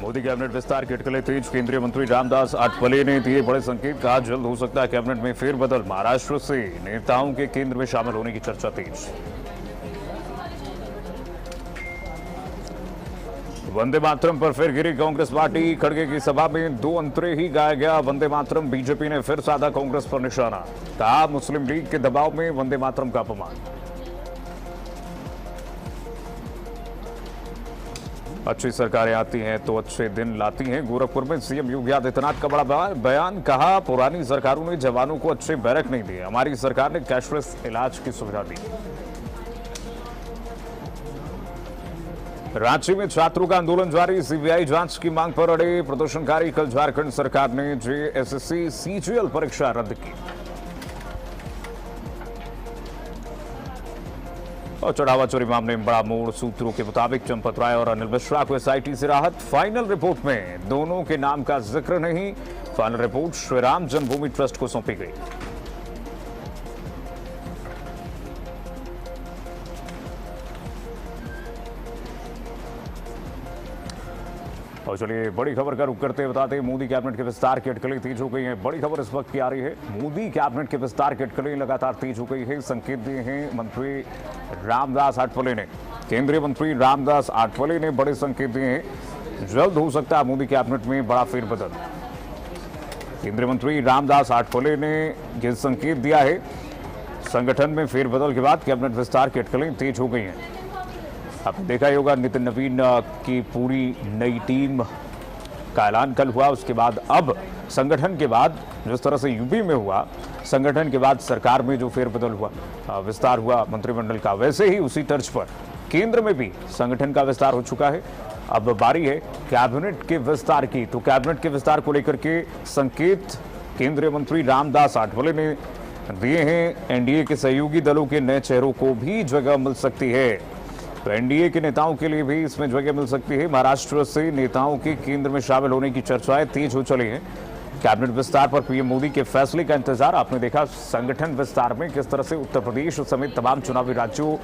Modi cabinet विस्तार के अटकलें तेज। केंद्रीय मंत्री रामदास आठवले ने दिए बड़े संकेत। कहा जल्द हो सकता है कैबिनेट में फेरबदल। महाराष्ट्र से नेताओं के केंद्र में शामिल होने की चर्चा तेज। वंदे मातरम पर फिर गिरी कांग्रेस पार्टी। खड़गे की सभा में 2 अंतरे ही गाया गया वंदे मातरम। बीजेपी ने फिर साधा कांग्रेस पर निशाना। कहा मुस्लिम लीग के दबाव में वंदे मातरम का अपमान। अच्छी सरकारें आती हैं तो अच्छे दिन लाती हैं। गोरखपुर में सीएम योगी आदित्यनाथ का बड़ा बयान। कहा पुरानी सरकारों ने जवानों को अच्छे बैरक नहीं दिए, हमारी सरकार ने कैशलेस इलाज की सुविधा दी। रांची में छात्रों का आंदोलन जारी। सीबीआई जांच की मांग पर अड़े प्रदर्शनकारी। कल झारखंड सरकार ने जेएसएससी सीजीएल परीक्षा रद्द की। और चढ़ावा चोरी मामले में बड़ा मोड़। सूत्रों के मुताबिक चंपत राय और अनिल मिश्रा को एसआईटी से राहत। फाइनल रिपोर्ट में दोनों के नाम का जिक्र नहीं। फाइनल रिपोर्ट श्रीराम जन्मभूमि ट्रस्ट को सौंपी गई। और चलिए बड़ी खबर का रुख करते बताते हैं मोदी कैबिनेट के विस्तार की अटकलें तेज हो गई हैं। बड़ी खबर इस वक्त की आ रही है। मोदी कैबिनेट के विस्तार की अटकलें लगातार तेज हो गई है। संकेत दिए हैं मंत्री रामदास आठवले ने। केंद्रीय मंत्री रामदास आठवले ने बड़े संकेत दिए हैं। जल्द हो सकता है मोदी कैबिनेट में बड़ा फेरबदल। केंद्रीय मंत्री रामदास आठवले ने यह संकेत दिया है। संगठन में फेरबदल के बाद कैबिनेट विस्तार की अटकलें तेज हो गई हैं। आपने देखा ही होगा नितिन नवीन की पूरी नई टीम का ऐलान कल हुआ। उसके बाद अब संगठन के बाद जिस तरह से यूपी में हुआ, संगठन के बाद सरकार में जो फेरबदल हुआ, विस्तार हुआ मंत्रिमंडल का, वैसे ही उसी तर्ज पर केंद्र में भी संगठन का विस्तार हो चुका है। अब बारी है कैबिनेट के विस्तार की। तो कैबिनेट के विस्तार को लेकर के संकेत केंद्रीय मंत्री रामदास आठवले ने दिए हैं। एनडीए के सहयोगी दलों के नए चेहरों को भी जगह मिल सकती है। तो एनडीए के नेताओं के लिए भी इसमें जगह मिल सकती है। महाराष्ट्र से नेताओं के केंद्र में शामिल होने की चर्चाएं तेज हो चली हैं। कैबिनेट विस्तार पर पीएम मोदी के फैसले का इंतजार। आपने देखा संगठन विस्तार में किस तरह से उत्तर प्रदेश समेत तमाम चुनावी राज्यों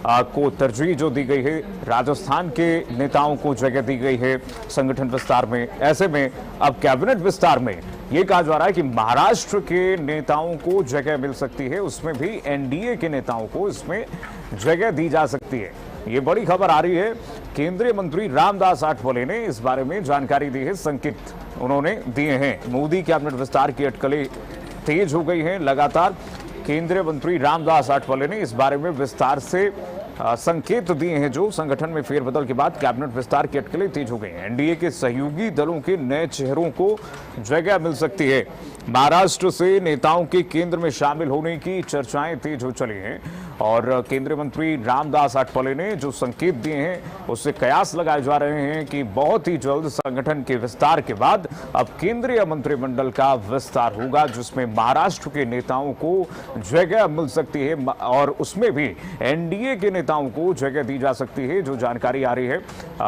को तरजीह जो दी गई है। राजस्थान के नेताओं को जगह दी गई है संगठन विस्तार में। ऐसे में अब कैबिनेट विस्तार में ये कहा जा रहा है कि महाराष्ट्र के नेताओं को जगह मिल सकती है। उसमें भी एनडीए के नेताओं को इसमें जगह दी जा सकती है। ये बड़ी खबर आ रही है। केंद्रीय मंत्री रामदास आठवले ने इस बारे में जानकारी दी है। संकेत उन्होंने दिए हैं। मोदी कैबिनेट विस्तार की अटकलें तेज हो गई हैं लगातार। केंद्रीय मंत्री रामदास आठवले ने इस बारे में विस्तार से संकेत दिए हैं। जो संगठन में फेरबदल के बाद कैबिनेट विस्तार की अटकलें तेज हो गई हैं। एनडीए के सहयोगी दलों के नए चेहरों को जगह मिल सकती है। महाराष्ट्र से नेताओं के केंद्र में शामिल होने की चर्चाएं तेज हो चली हैं। और केंद्रीय मंत्री रामदास आठवले ने जो संकेत दिए हैं उससे कयास लगाए जा रहे हैं कि बहुत ही जल्द संगठन के विस्तार के बाद अब केंद्रीय मंत्रिमंडल का विस्तार होगा, जिसमें महाराष्ट्र के नेताओं को जगह मिल सकती है और उसमें भी एनडीए के नेताओं को जगह दी जा सकती है। जो जानकारी आ रही है,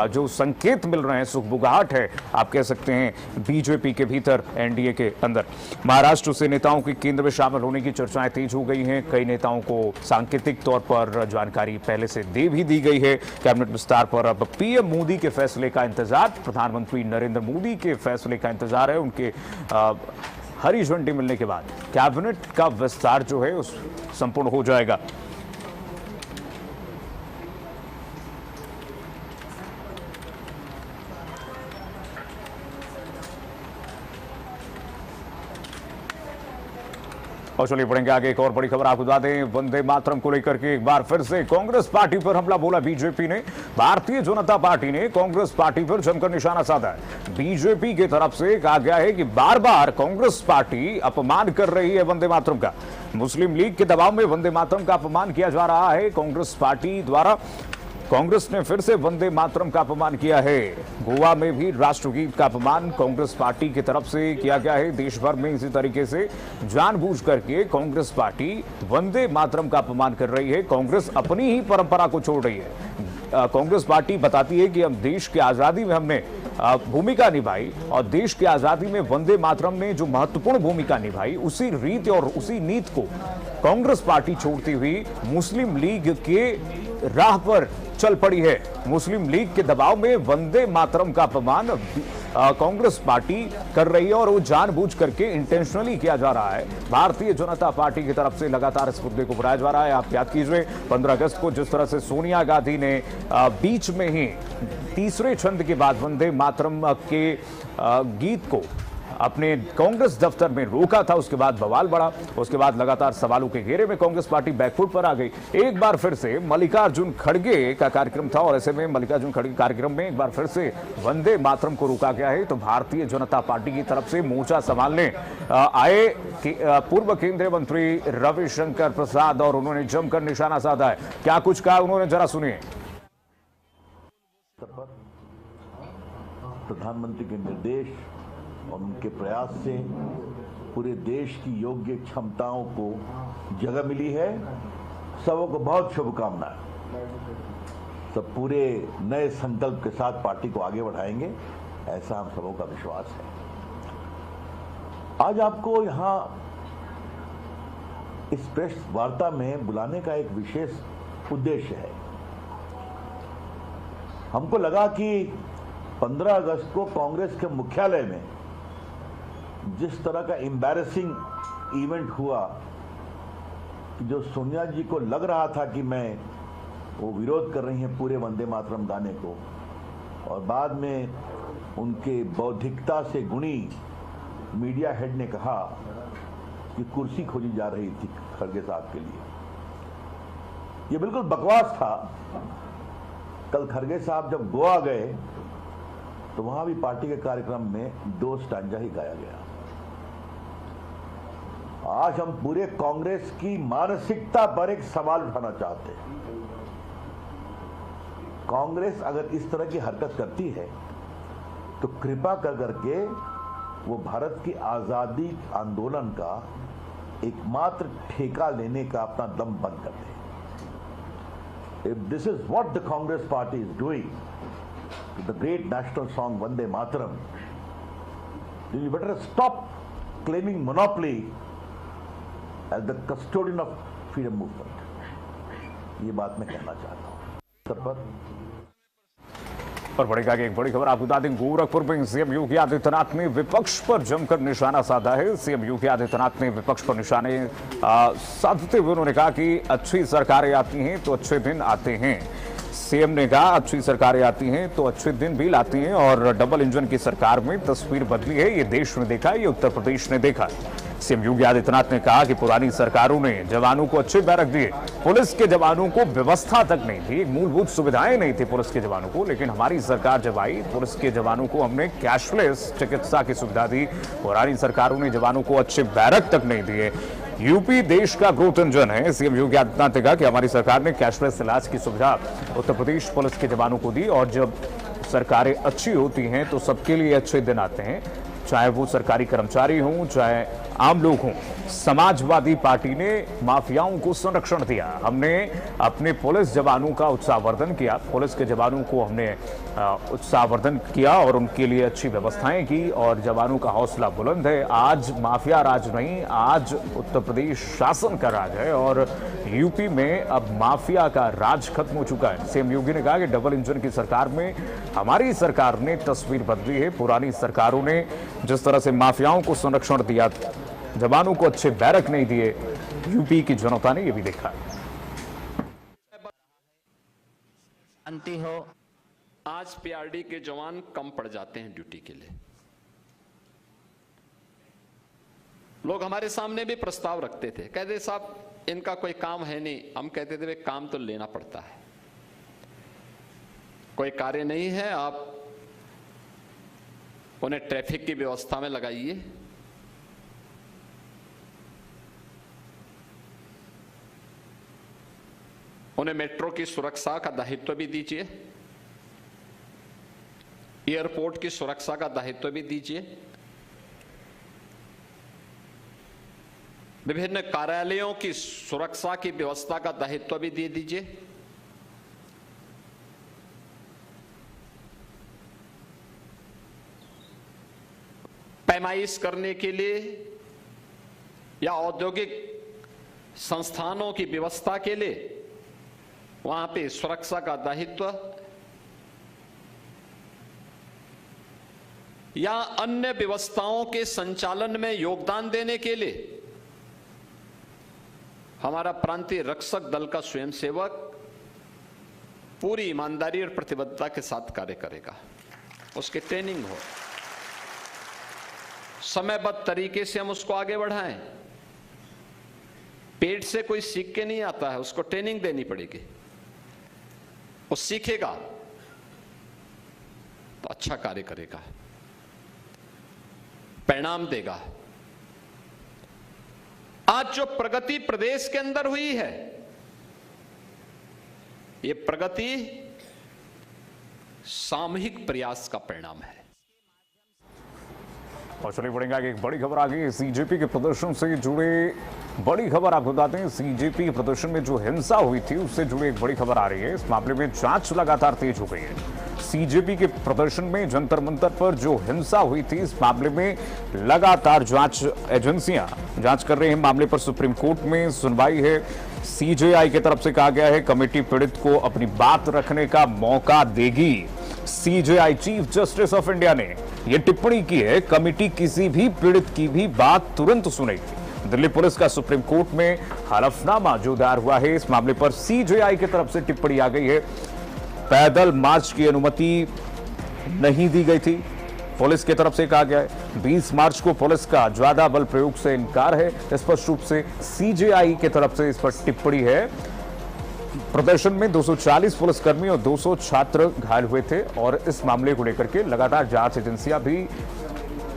जो संकेत मिल रहे हैं, सुगबुगाहट है आप कह सकते हैं बीजेपी के भीतर, एनडीए के अंदर। महाराष्ट्र से नेताओं के केंद्र में शामिल होने की चर्चाएं तेज हो गई हैं। कई नेताओं को सांकेतिक तौर पर जानकारी पहले से दे भी दी गई है। कैबिनेट विस्तार पर अब पीएम मोदी के फैसले का इंतजार, प्रधानमंत्री नरेंद्र मोदी के फैसले का इंतजार है। उनके हरी झंडी मिलने के बाद कैबिनेट का विस्तार जो है उस संपूर्ण हो जाएगा। और चलिए बढ़ेंगे आगे। एक और बड़ी खबर आपको बता दें, वंदे मातरम को लेकर के एक बार फिर से कांग्रेस पार्टी पर हमला बोला बीजेपी ने। भारतीय जनता पार्टी ने कांग्रेस पार्टी पर जमकर निशाना साधा है। बीजेपी की तरफ से कहा गया है कि बार बार कांग्रेस पार्टी अपमान कर रही है वंदे मातरम का। मुस्लिम लीग के दबाव में वंदे मातरम का अपमान किया जा रहा है कांग्रेस पार्टी द्वारा। कांग्रेस ने फिर से वंदे मातरम का अपमान किया है। गोवा में भी राष्ट्रगीत का अपमान कांग्रेस पार्टी की तरफ से किया गया है। देश भर में इसी तरीके से जानबूझ करके कांग्रेस पार्टी वंदे मातरम का अपमान कर रही है। कांग्रेस अपनी ही परंपरा को छोड़ रही है। कांग्रेस पार्टी बताती है कि हम देश की आजादी में हमने भूमिका निभाई और देश की आजादी में वंदे मातरम ने जो महत्वपूर्ण भूमिका निभाई, उसी रीत और उसी नीति को कांग्रेस पार्टी छोड़ती हुई मुस्लिम लीग के राह पर चल पड़ी है। मुस्लिम लीग के दबाव में वंदे मातरम का अपमान कांग्रेस पार्टी कर रही है और वो जानबूझ करके इंटेंशनली किया जा रहा है। भारतीय जनता पार्टी की तरफ से लगातार इस मुद्दे को बुलाया जा रहा है। आप याद कीजिए 15 अगस्त को जिस तरह से सोनिया गांधी ने बीच में ही तीसरे छंद के बाद वंदे मातरम के गीत को अपने कांग्रेस दफ्तर में रोका था, उसके बाद बवाल बढ़ा। उसके बाद लगातार सवालों के घेरे में कांग्रेस पार्टी बैकफुट पर आ गई। एक बार फिर से मल्लिकार्जुन खड़गे का कार्यक्रम था और ऐसे में मल्लिकार्जुन खड़गे कार्यक्रम में एक बार फिर से वंदे मातरम को रोका गया है। तो भारतीय जनता पार्टी की तरफ से मोर्चा संभालने आए पूर्व केंद्रीय मंत्री रविशंकर प्रसाद और उन्होंने जमकर निशाना साधा है। क्या कुछ कहा उन्होंने, जरा सुनिए। प्रधानमंत्री के निर्देश और उनके प्रयास से पूरे देश की योग्य क्षमताओं को जगह मिली है। सबों को बहुत शुभकामनाएं। सब पूरे नए संकल्प के साथ पार्टी को आगे बढ़ाएंगे, ऐसा हम सबों का विश्वास है। आज आपको यहां इस प्रेस वार्ता में बुलाने का एक विशेष उद्देश्य है। हमको लगा कि 15 अगस्त को कांग्रेस के मुख्यालय में जिस तरह का एम्बैरेसिंग इवेंट हुआ, जो सोनिया जी को लग रहा था कि वो विरोध कर रही हैं पूरे वंदे मातरम गाने को, और बाद में उनके बौद्धिकता से गुणी मीडिया हेड ने कहा कि कुर्सी खोजी जा रही थी खड़गे साहब के लिए। ये बिल्कुल बकवास था। कल खड़गे साहब जब गोवा गए तो वहां भी पार्टी के कार्यक्रम में 2 स्टैंजा ही गाया गया। आज हम पूरे कांग्रेस की मानसिकता पर एक सवाल उठाना चाहते हैं। कांग्रेस अगर इस तरह की हरकत करती है तो कृपा कर करके वो भारत की आजादी आंदोलन का एकमात्र ठेका लेने का अपना दम बंद कर दे। If this is what the Congress party is doing to the great national song Vande Mataram, you better stop claiming monopoly as the custodian of freedom movement. ये बात मैं कहना चाहता हूँ। पर बढ़ेगा कि एक बड़ी खबर आपको बता दें, गोरखपुर में सीएम योगी आदित्यनाथ ने विपक्ष पर जमकर निशाना साधा है। सीएम योगी आदित्यनाथ ने विपक्ष पर निशाने साधते हुए उन्होंने कहा कि अच्छी सरकारें आती हैं तो अच्छे दिन आते हैं। सीएम ने कहा अच्छी सरकारें आती हैं तो अच्छे दिन भी लाती हैं और डबल इंजन की सरकार में तस्वीर बदली है। ये देश ने देखा, ये उत्तर प्रदेश ने देखा। सीएम योगी आदित्यनाथ ने कहा कि पुरानी सरकारों ने जवानों को अच्छे बैरक दिए, पुलिस के जवानों को व्यवस्था तक नहीं थी, मूलभूत सुविधाएं नहीं थी पुलिस के जवानों को। लेकिन हमारी सरकार जब आई, पुलिस के जवानों को हमने कैशलेस चिकित्सा की सुविधा दी। पुरानी सरकारों ने जवानों को अच्छे बैरक तक नहीं दिए। यूपी देश का ग्रोथ इंजन है। सीएम योगी आदित्यनाथ ने कहा कि हमारी सरकार ने कैशलेस इलाज की सुविधा उत्तर प्रदेश पुलिस के जवानों को दी और जब सरकारें अच्छी होती हैं तो सबके लिए अच्छे दिन आते हैं, चाहे वो सरकारी कर्मचारी हों चाहे आम लोग हों। समाजवादी पार्टी ने माफियाओं को संरक्षण दिया। हमने अपने पुलिस जवानों का उत्साहवर्धन किया, पुलिस के जवानों को हमने उत्साहवर्धन किया और उनके लिए अच्छी व्यवस्थाएं की और जवानों का हौसला बुलंद है। आज माफिया राज नहीं, आज उत्तर प्रदेश शासन का राज है और यूपी में अब माफिया का राज खत्म हो चुका है। सीएम योगी ने कहा कि डबल इंजन की सरकार में हमारी सरकार ने तस्वीर बदली है। पुरानी सरकारों ने जिस तरह से माफियाओं को संरक्षण दिया, जवानों को अच्छे बैरक नहीं दिए, यूपी की जनता ने यह भी देखा। शांति हो। आज पीआरडी के जवान कम पड़ जाते हैं ड्यूटी के लिए। लोग हमारे सामने भी प्रस्ताव रखते थे, कहते साहब इनका कोई काम है नहीं। हम कहते थे वे काम तो लेना पड़ता है, कोई कार्य नहीं है, आप उन्हें ट्रैफिक की व्यवस्था में लगाइए, उन्हें मेट्रो की सुरक्षा का दायित्व भी दीजिए, एयरपोर्ट की सुरक्षा का दायित्व भी दीजिए, विभिन्न कार्यालयों की सुरक्षा की व्यवस्था का दायित्व भी दे दीजिए। पैमाइश करने के लिए या औद्योगिक संस्थानों की व्यवस्था के लिए वहां पे सुरक्षा का दायित्व या अन्य व्यवस्थाओं के संचालन में योगदान देने के लिए हमारा प्रांतीय रक्षक दल का स्वयंसेवक पूरी ईमानदारी और प्रतिबद्धता के साथ कार्य करेगा। उसकी ट्रेनिंग हो, समयबद्ध तरीके से हम उसको आगे बढ़ाएं। पेट से कोई सीख के नहीं आता है, उसको ट्रेनिंग देनी पड़ेगी। वो सीखेगा तो अच्छा कार्य करेगा, परिणाम देगा। आज जो प्रगति प्रदेश के अंदर हुई है, ये प्रगति सामूहिक प्रयास का परिणाम है। और चलिए बढ़ेंगे आगे, एक बड़ी खबर आ गई सीजेपी के प्रदर्शन से जुड़े। बड़ी खबर आपको बताते हैं, सीजेपी के प्रदर्शन में जो हिंसा हुई थी उससे जुड़ी एक बड़ी खबर आ रही है। इस मामले में जांच लगातार तेज हो गई है। सीजेपी के प्रदर्शन में जंतर मंतर पर जो हिंसा हुई थी, इस मामले में लगातार जांच एजेंसियां जांच कर रही हैं। मामले पर सुप्रीम कोर्ट में सुनवाई है। सीजेआई की तरफ से कहा गया है कमेटी पीड़ित को अपनी बात रखने का मौका देगी। CJI chief justice of India ने यह टिप्पणी की है, कमेटी किसी भी पीड़ित की भी बात तुरंत सुनेगी। दिल्ली पुलिस का सुप्रीम कोर्ट में हलफनामा जो दायर हुआ है, इस मामले पर सीजेआई की तरफ से टिप्पणी आ गई है। पैदल मार्च की अनुमति नहीं दी गई थी, पुलिस की तरफ से कहा गया है। 20 मार्च को पुलिस का ज्यादा बल प्रयोग से इनकार है, स्पष्ट रूप से सीजेआई की तरफ से इस पर टिप्पणी है। प्रदर्शन में 240 पुलिसकर्मी और 200 छात्र घायल हुए थे और इस मामले को लेकर के लगातार जांच एजेंसियां भी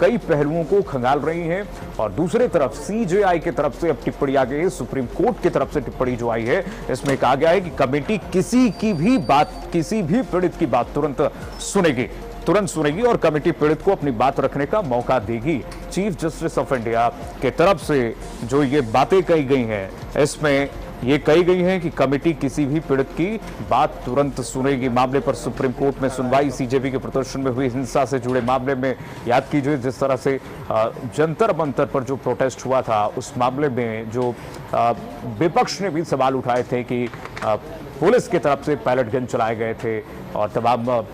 कई पहलुओं को खंगाल रही हैं। और दूसरी तरफ सीजेआई की तरफ से अब टिप्पणी आ गई है। सुप्रीम कोर्ट की तरफ से टिप्पणी जो आई है, इसमें कहा गया है कि कमेटी किसी की भी बात, किसी भी पीड़ित की बात तुरंत सुनेगी और कमेटी पीड़ित को अपनी बात रखने का मौका देगी। चीफ जस्टिस ऑफ इंडिया के तरफ से जो ये बातें कही गई हैं, इसमें ये कही गई है कि कमेटी किसी भी पीड़ित की बात तुरंत सुनेगी। मामले पर सुप्रीम कोर्ट में सुनवाई। सीजेपी के प्रदर्शन में हुई हिंसा से जुड़े मामले में याद कीजिए जिस तरह से जंतर मंतर पर जो प्रोटेस्ट हुआ था, उस मामले में जो विपक्ष ने भी सवाल उठाए थे कि पुलिस की तरफ से पैलेट गन चलाए गए थे और तमाम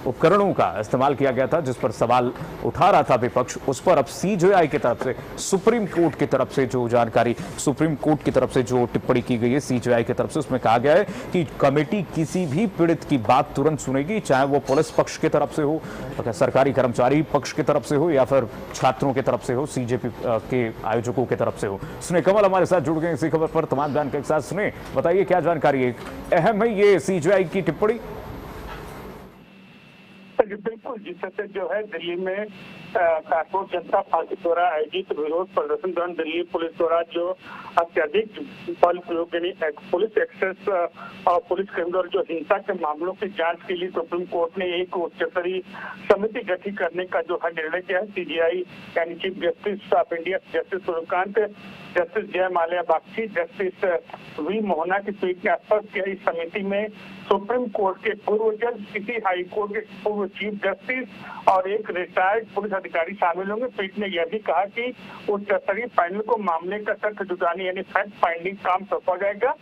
उपकरणों का इस्तेमाल किया गया था, जिस पर सवाल उठा रहा था विपक्ष। उस पर अब सीजेआई की तरफ से सुप्रीम कोर्ट की तरफ से जो जानकारी, सुप्रीम कोर्ट की तरफ से जो टिप्पणी की गई है सीजेआई की तरफ से, उसमें कहा गया है कि कमेटी किसी भी पीड़ित की बात तुरंत सुनेगी, चाहे वो पुलिस पक्ष की तरफ से हो, सरकारी कर्मचारी पक्ष की तरफ से हो या फिर छात्रों की तरफ से हो, सीजेपी के आयोजकों की तरफ से हो। सुने कमल हमारे साथ जुड़ गए इसी खबर पर तमाम जानकारी के साथ। सुने, बताइए क्या जानकारी है, अहम है ये सीजेआई की टिप्पणी? बिल्कुल, जिससे जो है दिल्ली में कारपोरेट जनता पार्टी द्वारा आयोजित विरोध प्रदर्शन दौरान दिल्ली पुलिस द्वारा जो अत्यधिक बल प्रयोग यानी पुलिस एक्सेस और पुलिस कर्मियों द्वारा जो हिंसा के मामलों की जांच के लिए सुप्रीम कोर्ट ने एक उच्च स्तरीय समिति गठित करने का जो है निर्णय किया है। सीजेआई यानी chief justice of India justice Suryakant, justice जय माल्या बागची, जस्टिस वी मोहना की पीठ ने स्पष्ट किया इस समिति में सुप्रीम कोर्ट के पूर्व जज, किसी हाई कोर्ट के पूर्व चीफ जस्टिस और एक रिटायर्ड पुलिस अधिकारी शामिल होंगे। पीठ ने यह भी कहा कि उच्च स्तरीय पैनल को मामले का तथ्य जुटाने यानी फैक्ट फाइंडिंग काम सौंपा जाएगा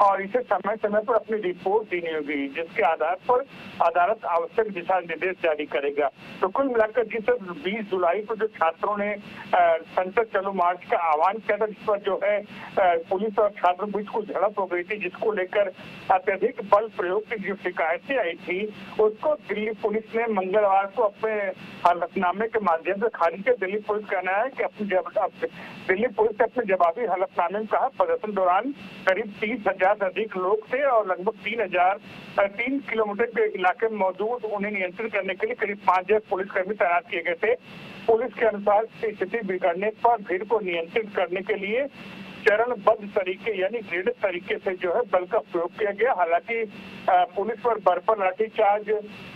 और इसे समय समय पर अपनी रिपोर्ट देनी होगी, जिसके आधार पर अदालत आवश्यक दिशा निर्देश जारी करेगा। तो कुल मिलाकर जिस 20 जुलाई को जो छात्रों ने संसद चलो मार्च का आह्वान किया था, जिस पर जो है पुलिस और छात्रों के बीच कुछ झड़प हो गई थी, जिसको लेकर अत्यधिक बल प्रयोग की जो शिकायतें आई थी, उसको दिल्ली पुलिस ने मंगलवार को अपने हलफनामे के माध्यम से खारिज किया। दिल्ली पुलिस कहना है कि दिल्ली पुलिस ने अपने जवाबी हलफनामे में कहा प्रदर्शन दौरान करीब 30,000 से अधिक लोग थे और लगभग 3 किलोमीटर के इलाके में मौजूद उन्हें नियंत्रित करने के लिए करीब 5,000 पुलिसकर्मी तैनात किए गए थे। पुलिस के अनुसार स्थिति बिगड़ने पर भीड़ को नियंत्रित करने के लिए चरणबद्ध तरीके यानी ग्रेडेड तरीके से जो है बल का प्रयोग किया गया। हालांकि पुलिस पर बर्फर लाठीचार्ज,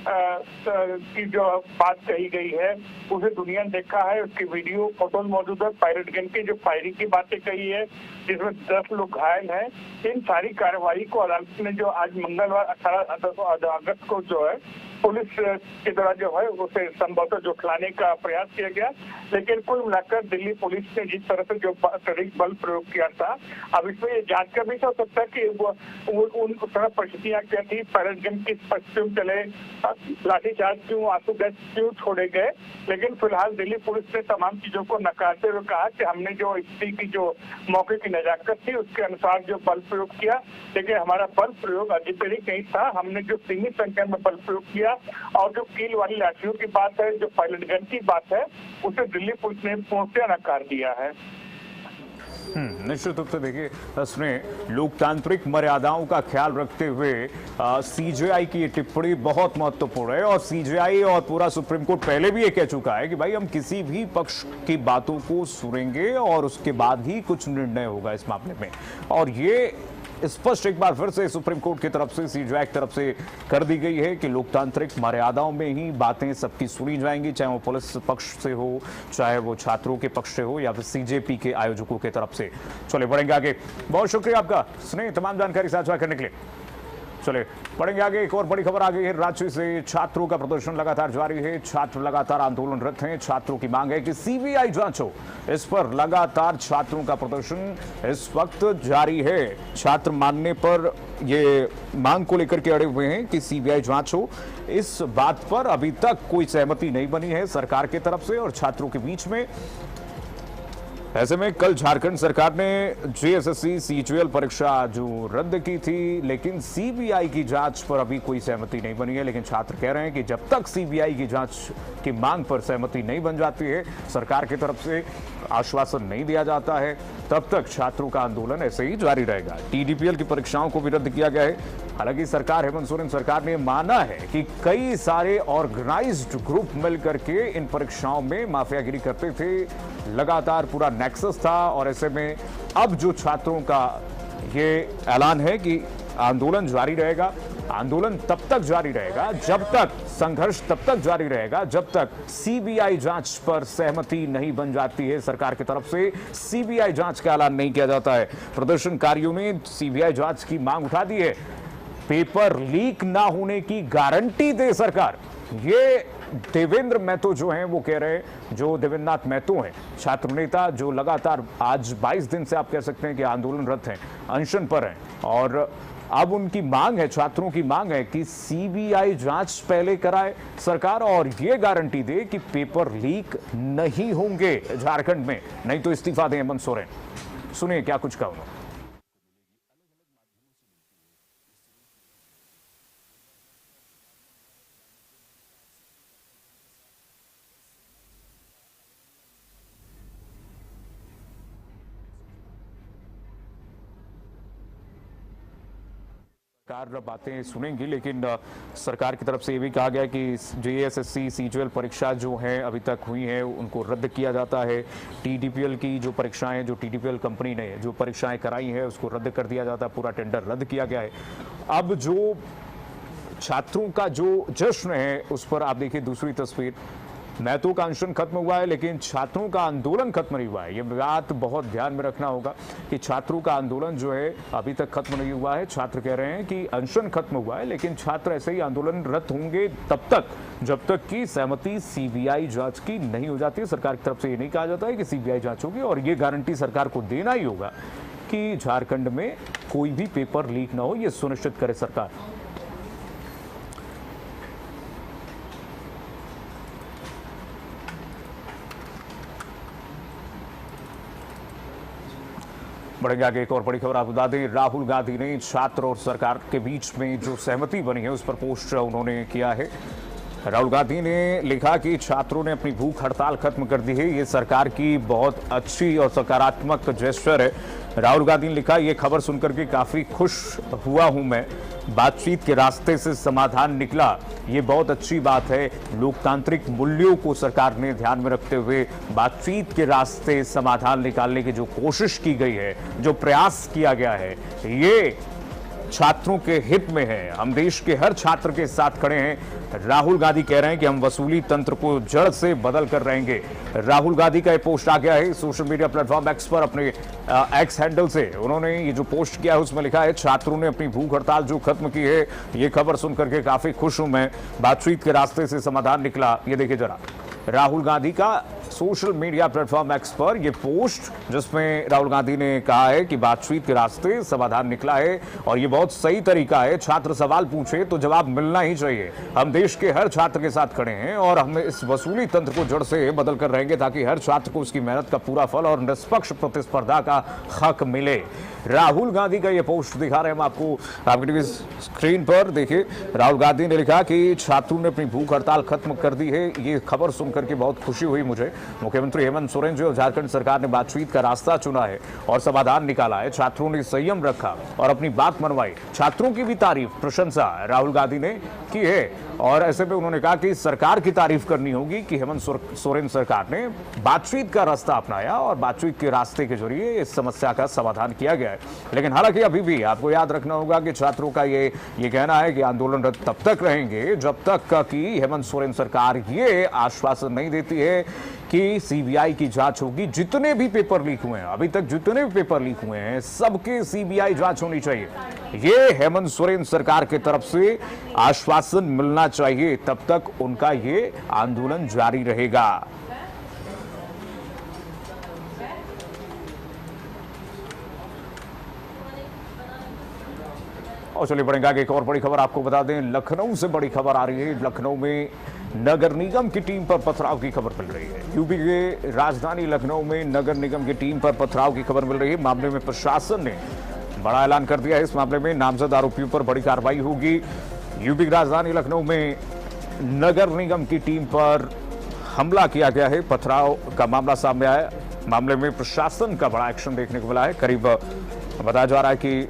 की जो बात कही गई है उसे दुनिया ने देखा है। उसकी वीडियो फोटो मौजूद है। पायलट गन की जो फायरिंग की बातें कही है जिसमें 10 लोग घायल हैं। इन सारी कार्रवाई को अदालत ने जो आज मंगलवार 18 अगस्त को जो है पुलिस के द्वारा जो है उसे संभवतः जुटलाने का प्रयास किया गया। लेकिन कुल मिलाकर दिल्ली पुलिस ने जिस तरह से जो अत्यधिक बल प्रयोग किया था, अब इसमें ये जांच का भी हो सकता है कि उन तरह परिस्थितियां क्या थी, पायलट गन किस पश्चिम चले, लाठीचार्ज क्यों, आंसू गैस क्यों छोड़े गए। लेकिन फिलहाल दिल्ली पुलिस ने तमाम चीजों को नकारते हुए कहा कि हमने जो स्थिति की जो मौके की नजाकत थी उसके अनुसार जो बल प्रयोग किया, लेकिन हमारा बल प्रयोग अत्यधिक नहीं था। हमने जो सीमित संख्या में बल प्रयोग किया और जो कील वाली लाठियों की बात है, जो पायलट गन की बात है, उसे दिल्ली पुलिस ने पूर्णतः नकार दिया है। निश्चित रूप से देखिए, इसमें लोकतांत्रिक मर्यादाओं का ख्याल रखते हुए सीजेआई की ये टिप्पणी बहुत महत्वपूर्ण है। और सीजेआई और पूरा सुप्रीम कोर्ट पहले भी ये कह चुका है कि भाई हम किसी भी पक्ष की बातों को सुनेंगे और उसके बाद ही कुछ निर्णय होगा इस मामले में। और ये स्पष्ट एक बार फिर से सुप्रीम कोर्ट की तरफ से, सीजेआई की तरफ से कर दी गई है कि लोकतांत्रिक मर्यादाओं में ही बातें सबकी सुनी जाएंगी, चाहे वो पुलिस पक्ष से हो, चाहे वो छात्रों के पक्ष से हो, या फिर सीजेपी के आयोजकों की तरफ से। चले बढ़ेंगे आगे। बहुत शुक्रिया आपका स्नेह, तमाम जानकारी साझा करने के लिए। चले बढ़ेंगे आगे। एक और बड़ी खबर आ गई है राज्य से। छात्रों का प्रदर्शन लगातार जारी है। छात्र लगातार आंदोलनरत हैं। छात्रों की मांग है कि सीबीआई जांच हो। इस पर लगातार छात्रों का प्रदर्शन इस वक्त जारी है। छात्र मानने पर ये मांग को लेकर के अड़े हुए हैं कि सीबीआई जांच हो। इस बात पर अभी तक कोई सहमति नहीं बनी है सरकार की तरफ से और छात्रों के बीच में। ऐसे में कल झारखंड सरकार ने जेएसएससी सीजीएल परीक्षा जो रद्द की थी, लेकिन सीबीआई की जांच पर अभी कोई सहमति नहीं बनी है। लेकिन छात्र कह रहे हैं कि जब तक सीबीआई की जांच की मांग पर सहमति नहीं बन जाती है, सरकार की तरफ से आश्वासन नहीं दिया जाता है, तब तक छात्रों का आंदोलन ऐसे ही जारी रहेगा। टीडीपीएल की परीक्षाओं को भी रद्द किया गया है। हालांकि सरकार, हेमंत सोरेन सरकार ने माना है कि कई सारे ऑर्गेनाइज्ड ग्रुप मिलकर के इन परीक्षाओं में माफियागिरी करते थे। लगातार पूरा नेक्सस था और ऐसे में अब जो छात्रों का ये ऐलान है कि आंदोलन जारी रहेगा। आंदोलन तब तक जारी रहेगा जब तक, संघर्ष तब तक जारी रहेगा जब तक सीबीआई जांच पर सहमति नहीं बन जाती है। सरकार की तरफ से सीबीआई जांच का ऐलान नहीं किया जाता है। प्रदर्शनकारियों ने सीबीआई जांच की मांग उठा दी है। पेपर लीक ना होने की गारंटी दे सरकार। ये देवेंद्र महतो जो हैं वो कह रहे हैं, जो देवेंद्रनाथ महतो हैं, छात्र नेता, जो लगातार आज 22 दिन से आप कह सकते हैं कि आंदोलनरत हैं, अनशन पर हैं। और अब उनकी मांग है, छात्रों की मांग है कि सीबीआई जांच पहले कराए सरकार और ये गारंटी दे कि पेपर लीक नहीं होंगे झारखंड में, नहीं तो इस्तीफा दें हेमंत सोरेन। सुनिए क्या कुछ कहा उन्होंने। सरकार बातें सुनेंगी, लेकिन सरकार की तरफ से ये भी कहा गया कि जेएसएससी सीजीएल परीक्षा जो है अभी तक हुई है उनको रद्द किया जाता है। टीडीपीएल की जो परीक्षाएं, जो टीडीपीएल कंपनी ने जो परीक्षाएं कराई है उसको रद्द कर दिया जाता है। पूरा टेंडर रद्द किया गया है। अब जो छात्रों का जो जश्न है उस पर आप देखिए दूसरी तस्वीर। महतो का अनशन खत्म हुआ है लेकिन छात्रों का आंदोलन खत्म नहीं हुआ है। ये बात बहुत ध्यान में रखना होगा कि छात्रों का आंदोलन जो है अभी तक खत्म नहीं हुआ है। छात्र कह रहे हैं कि अनशन खत्म हुआ है लेकिन छात्र ऐसे ही आंदोलनरत होंगे तब तक जब तक कि सहमति सीबीआई जांच की नहीं हो जाती। सरकार की तरफ से ये नहीं कहा जाता है कि सीबीआई जांच होगी और ये गारंटी सरकार को देना ही होगा कि झारखंड में कोई भी पेपर लीक ना हो, ये सुनिश्चित करे सरकार। बढ़ेंगे आगे। एक और बड़ी खबर आपको बता दें, राहुल गांधी ने छात्र और सरकार के बीच में जो सहमति बनी है उस पर पोस्ट उन्होंने किया है। राहुल गांधी ने लिखा कि छात्रों ने अपनी भूख हड़ताल खत्म कर दी है, ये सरकार की बहुत अच्छी और सकारात्मक जेस्चर है। राहुल गांधी ने लिखा, ये खबर सुनकर के काफी खुश हुआ हूं मैं, बातचीत के रास्ते से समाधान निकला, ये बहुत अच्छी बात है। लोकतांत्रिक मूल्यों को सरकार ने ध्यान में रखते हुए बातचीत के रास्ते समाधान निकालने की जो कोशिश की गई है, जो प्रयास किया गया है, ये छात्रों के हित में है, हम देश के हर छात्र के साथ खड़े हैं। राहुल गांधी कह रहे हैं कि हम वसूली तंत्र को जड़ से बदल कर रहेंगे। राहुल गांधी का ये पोस्ट आ गया है सोशल मीडिया प्लेटफॉर्म एक्स पर, अपने एक्स हैंडल से उन्होंने ये जो पोस्ट किया है उसमें लिखा है, छात्रों ने अपनी भूख हड़ताल जो खत्म की है, ये खबर सुनकर के काफी खुश हूं मैं, बातचीत के रास्ते से समाधान निकला। ये देखिए जरा, राहुल गांधी का सोशल मीडिया प्लेटफॉर्म एक्स पर यह पोस्ट, जिसमें राहुल गांधी ने कहा है कि बातचीत के रास्ते समाधान निकला है और यह बहुत सही तरीका है। छात्र सवाल पूछे तो जवाब मिलना ही चाहिए। हम देश के हर छात्र के साथ खड़े हैं और हम इस वसूली तंत्र को जड़ से बदल कर रहेंगे ताकि हर छात्र को उसकी मेहनत का पूरा फल और निष्पक्ष प्रतिस्पर्धा का हक मिले। राहुल गांधी का यह पोस्ट दिखा रहे हैं हम आपको आपकी टीवी स्क्रीन पर। देखिए, राहुल गांधी ने लिखा कि छात्रों ने अपनी भूख हड़ताल खत्म कर दी है। ये खबर सुनकर के बहुत खुशी हुई मुझे। मुख्यमंत्री हेमंत सोरेन जी और झारखंड सरकार ने बातचीत का रास्ता चुना है और समाधान निकाला है। छात्रों ने संयम रखा और अपनी बात मनवाई। छात्रों की भी तारीफ, प्रशंसा राहुल गांधी ने की है और ऐसे में उन्होंने कहा कि सरकार की तारीफ करनी होगी कि हेमंत सोरेन सरकार ने बातचीत का रास्ता अपनाया और बातचीत के रास्ते के जरिए इस समस्या का समाधान किया गया है। लेकिन हालांकि अभी भी आपको याद रखना होगा कि छात्रों का ये कहना है कि आंदोलनरत तब तक रहेंगे जब तक कि हेमंत सोरेन सरकार ये आश्वासन नहीं देती है कि सीबीआई की जांच होगी। जितने भी पेपर लीक हुए हैं अभी तक, जितने भी पेपर लीक हुए हैं, सबके सीबीआई जांच होनी चाहिए। ये हेमंत सोरेन सरकार की तरफ से आश्वासन मिलना चाहिए, तब तक उनका ये आंदोलन जारी रहेगा। और चलिए बढ़ेंगे आगे। एक और बड़ी खबर आपको बता दें, लखनऊ से बड़ी खबर आ रही है। लखनऊ में नगर निगम की टीम पर पथराव की खबर मिल रही है। यूपी के राजधानी लखनऊ में नगर निगम की टीम पर पथराव की खबर मिल रही है। मामले में प्रशासन ने बड़ा ऐलान कर दिया है। इस मामले में नामजद आरोपियों पर बड़ी कार्रवाई होगी। यूपी की राजधानी लखनऊ में नगर निगम की टीम पर हमला किया गया है। पथराव का मामला सामने आया। मामले में प्रशासन का बड़ा एक्शन देखने को मिला है। करीब बताया जा रहा है कि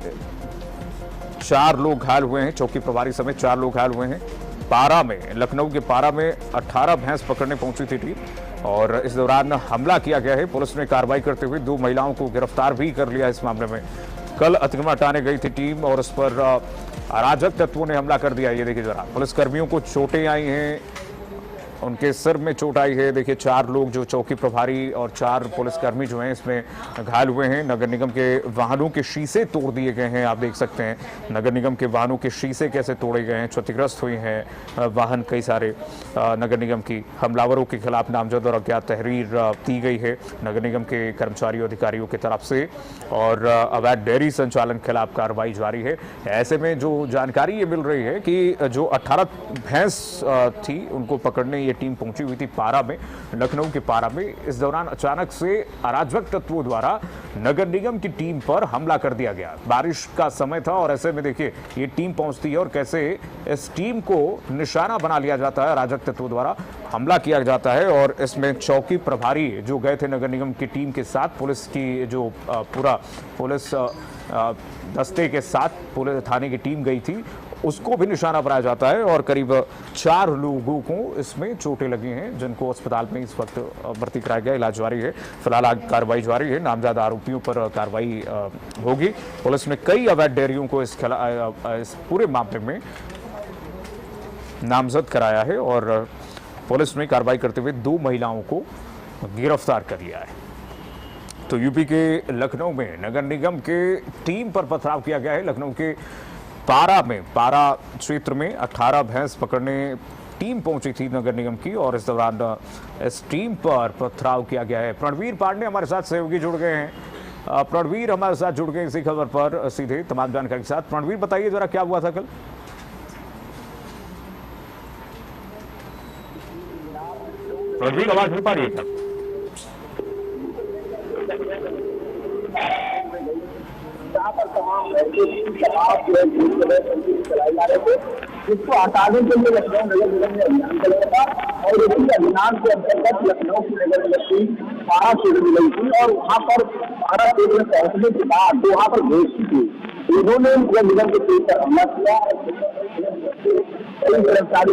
4 लोग घायल हुए हैं। चौकी प्रभारी समेत 4 लोग घायल हुए हैं। पारा में, लखनऊ के पारा में 18 भैंस पकड़ने पहुंची थी टीम और इस दौरान हमला किया गया है। पुलिस ने कार्रवाई करते हुए 2 महिलाओं को गिरफ्तार भी कर लिया। इस मामले में कल अतिक्रमण हटाने गई थी टीम और उस पर अराजक तत्वों ने हमला कर दिया। ये देखिए जरा, पुलिस कर्मियों को चोटें आई हैं, उनके सिर में चोट आई है। देखिए, 4 लोग जो चौकी प्रभारी और 4 पुलिसकर्मी जो हैं इसमें घायल हुए हैं। नगर निगम के वाहनों के शीशे तोड़ दिए गए हैं। आप देख सकते हैं नगर निगम के वाहनों के शीशे कैसे तोड़े गए हैं, क्षतिग्रस्त हुए हैं वाहन कई सारे। नगर निगम की हमलावरों के खिलाफ नामजद और अज्ञात तहरीर दी गई है नगर निगम के कर्मचारियों अधिकारियों की तरफ से और अवैध डेयरी संचालन खिलाफ कार्रवाई जारी है। ऐसे में जो जानकारी ये मिल रही है कि जो 18 भैंस थी उनको पकड़ने ये टीम पहुंची हुई थी पारा में, लखनऊ के पारा में। इस दौरान अचानक से अराजक तत्वों द्वारा नगर निगम की टीम पर हमला कर दिया गया। बारिश का समय था और ऐसे में देखिए ये टीम पहुंचती है और कैसे इस टीम को निशाना बना लिया जाता है, अराजक तत्वों द्वारा हमला किया जाता है। और इसमें चौकी प्रभारी जो गए थे नगर निगम की टीम के साथ, पुलिस की जो पूरा पुलिस दस्ते के साथ पुलिस थाने की टीम गई थी, उसको भी निशाना बनाया जाता है और करीब 4 लोगों को इसमें चोटें लगी हैं जिनको अस्पताल में इस वक्त भर्ती कराया गया। इलाज जारी है। फिलहाल कार्रवाई जारी है। नामजद आरोपियों पर कार्रवाई होगी। पुलिस ने कई अवैध डेयरियों को इस पूरे मामले में नामजद कराया है और पुलिस ने कार्रवाई करते हुए 2 महिलाओं को गिरफ्तार कर लिया है। तो यूपी के लखनऊ में नगर निगम के टीम पर पथराव किया गया है। लखनऊ के पारा में, पारा क्षेत्र में 18 भैंस पकड़ने टीम पहुंची थी नगर निगम की और इस दौरान इस टीम पर पथराव किया गया है। प्रणवीर पांडे हमारे साथ सहयोगी जुड़ गए हैं। प्रणवीर हमारे साथ जुड़ गए इसी खबर पर सीधे तमाम जानकारी के साथ। प्रणवीर बताइए जरा क्या हुआ था कल? प्रणवीर आवाज नहीं पा रही है। जिसको हटाने के लिए लखनऊ नगर निगम ने अभियान चलाया था और इसी अभियान के अंतर्गत लखनऊ की नगर निगम की 12 सीट मिली थी और वहाँ पर 12 सीट में पहुँचने के बाद वहाँ पर घोषी थी। इन्होंने नगर निगम के टीम पर हमला किया और कई गिरफ्तारी।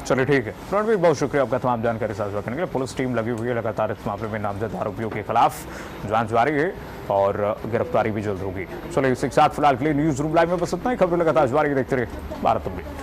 चलिए ठीक है रणवीर, बहुत शुक्रिया आपका तमाम जानकारी साझा करने के लिए। पुलिस टीम लगी हुई है लगातार इस मामले में नामजद आरोपियों के खिलाफ जांच जारी है और गिरफ्तारी भी जल्द होगी। चलिए इसी के साथ फिलहाल के लिए न्यूज रूम लाइव में बस इतना ही। खबरें लगातार जारी देखते रहिए भारत अपडेट।